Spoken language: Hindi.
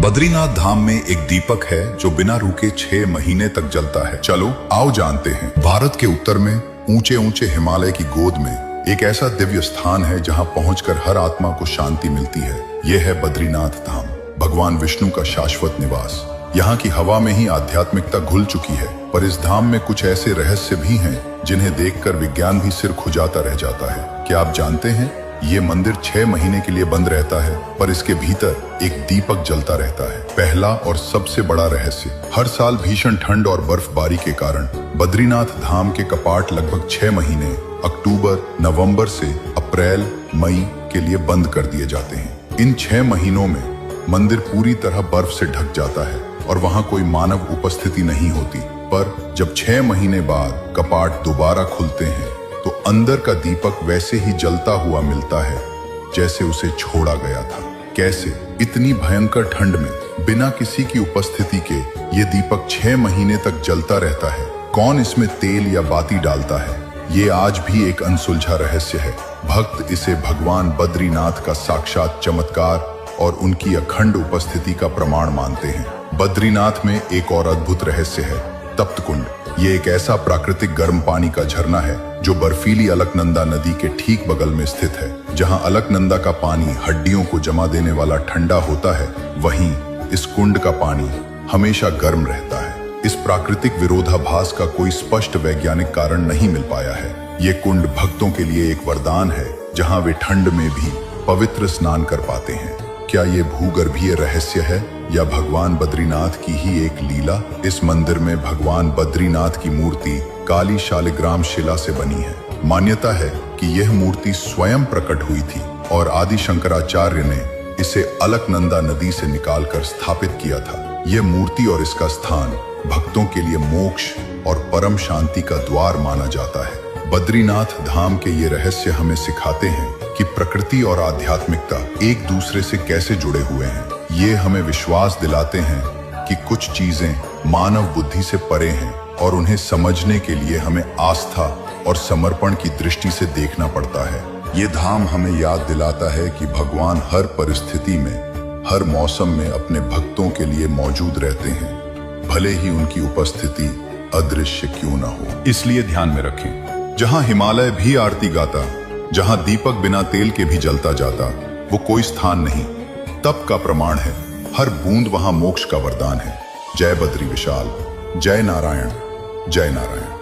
बद्रीनाथ धाम में एक दीपक है जो बिना रुके 6 महीने तक जलता है। चलो आओ जानते हैं। भारत के उत्तर में ऊंचे ऊंचे हिमालय की गोद में एक ऐसा दिव्य स्थान है जहां पहुंचकर हर आत्मा को शांति मिलती है। यह है बद्रीनाथ धाम, भगवान विष्णु का शाश्वत निवास। यहाँ की हवा में ही आध्यात्मिकता घुल चुकी है, पर इस धाम में कुछ ऐसे रहस्य भी हैं जिन्हें देखकर विज्ञान भी सिर खुजाता रह जाता है। क्या आप जानते हैं, ये मंदिर 6 महीने के लिए बंद रहता है, पर इसके भीतर एक दीपक जलता रहता है। पहला और सबसे बड़ा रहस्य, हर साल भीषण ठंड और बर्फबारी के कारण बद्रीनाथ धाम के कपाट लगभग 6 महीने अक्टूबर, नवंबर से अप्रैल, मई के लिए बंद कर दिए जाते हैं। इन 6 महीनों में मंदिर पूरी तरह बर्फ से ढक जाता है और वहां कोई मानव उपस्थिति नहीं होती। पर जब 6 महीने बाद कपाट दोबारा खुलते हैं तो अंदर का दीपक वैसे ही जलता हुआ मिलता है जैसे उसे छोड़ा गया था। कैसे? इतनी भयंकर ठंड में बिना किसी की उपस्थिति के ये दीपक 6 महीने तक जलता रहता है। कौन इसमें तेल या बाती डालता है, ये आज भी एक अनसुलझा रहस्य है। भक्त इसे भगवान बद्रीनाथ का साक्षात चमत्कार और उनकी अखंड उपस्थिति का प्रमाण मानते हैं। बद्रीनाथ में एक और अद्भुत रहस्य है, तप्त कुंड। ये एक ऐसा प्राकृतिक गर्म पानी का झरना है जो बर्फीली अलकनंदा नदी के ठीक बगल में स्थित है। जहां अलकनंदा का पानी हड्डियों को जमा देने वाला ठंडा होता है, वहीं इस कुंड का पानी हमेशा गर्म रहता है। इस प्राकृतिक विरोधाभास का कोई स्पष्ट वैज्ञानिक कारण नहीं मिल पाया है। ये कुंड भक्तों के लिए एक वरदान है, जहां वे ठंड में भी पवित्र स्नान कर पाते हैं। क्या ये भूगर्भीय रहस्य है या भगवान बद्रीनाथ की ही एक लीला? इस मंदिर में भगवान बद्रीनाथ की मूर्ति काली शालिग्राम शिला से बनी है। मान्यता है कि यह मूर्ति स्वयं प्रकट हुई थी और आदि शंकराचार्य ने इसे अलकनंदा नदी से निकालकर स्थापित किया था। यह मूर्ति और इसका स्थान भक्तों के लिए मोक्ष और परम शांति का द्वार माना जाता है। बद्रीनाथ धाम के ये रहस्य हमें सिखाते हैं कि प्रकृति और आध्यात्मिकता एक दूसरे से कैसे जुड़े हुए हैं। ये हमें विश्वास दिलाते हैं कि कुछ चीजें मानव बुद्धि से परे हैं और उन्हें समझने के लिए हमें आस्था और समर्पण की दृष्टि से देखना पड़ता है। ये धाम हमें याद दिलाता है कि भगवान हर परिस्थिति में, हर मौसम में अपने भक्तों के लिए मौजूद रहते हैं, भले ही उनकी उपस्थिति अदृश्य क्यों न हो। इसलिए ध्यान में रखें, जहां हिमालय भी आरती गाता, जहां दीपक बिना तेल के भी जलता जाता, वो कोई स्थान नहीं, तप का प्रमाण है। हर बूंद वहां मोक्ष का वरदान है। जय बद्री विशाल, जय नारायण, जय नारायण।